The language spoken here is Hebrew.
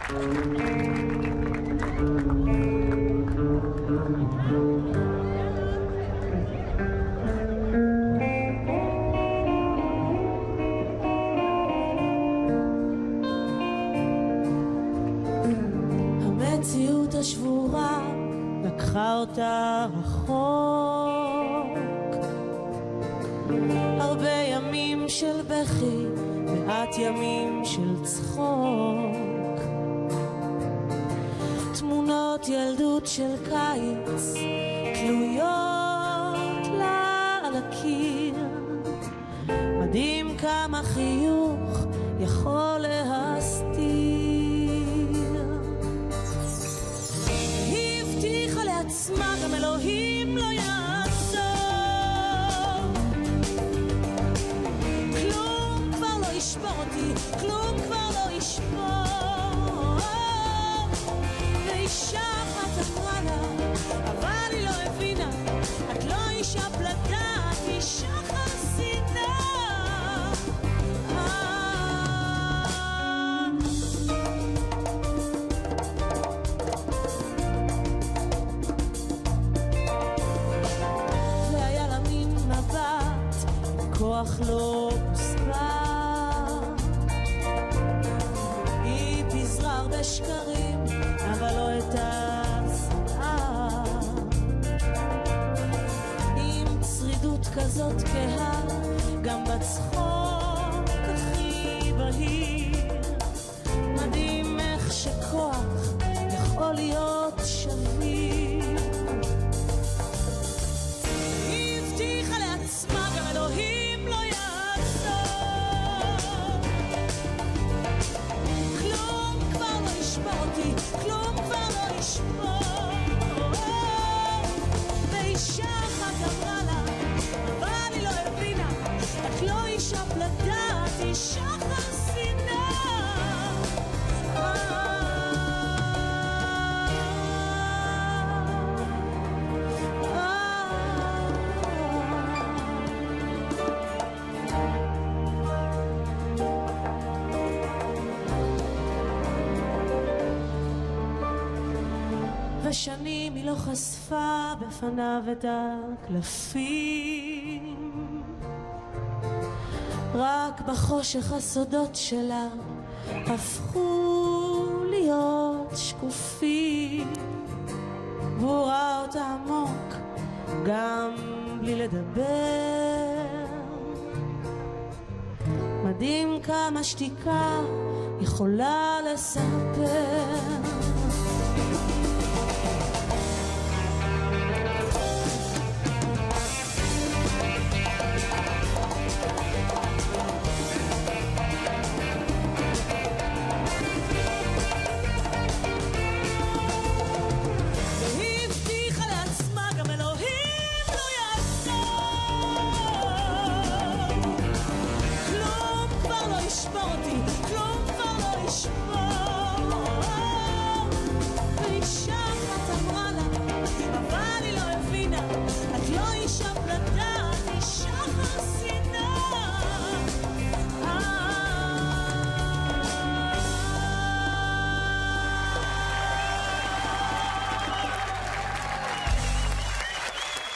המציאות השבורה לקחה אותה רחוק, הרבה ימים של בכי, מעט ימים של צחוק, תמונות ילדות של קיץ תלויות לה על הקיר, מדהים כמה חיוך יכול להסתיר. היא הבטיחה לעצמה גם אלוהים לא יעזור, כלום כבר לא ישבור אותי, כלום כבר לא ישבור. ואישה אחת אמרה לה, אבל היא לא הבינה, את לא אישה פלדה, את אישה חסינה. והיה לה מין מבט, כוח לא מוסבר, היא פיזרה הרבה שקרים, אבל לא את השנאה, עם צרידות כזאת כהה, גם בצחוק הכי בהיר, מדהים איך שכוח יכול להיות שביר. היא הבטיחה לעצמה גם אלוהים לא יעזור, כלום כבר לא ישבור אותי, כלום כבר לא ישבור. ואישה אחת אמרה לה, אבל היא לא הבינה, את לא אישה פלדה, את אישה חסינה. ושנים היא לא חשפה בפניו את הקלפים, רק בחושך הסודות שלה הפכו להיות שקופים, והוא ראה אותה עמוק גם בלי לדבר. מדהים כמה שתיקה יכולה לספר.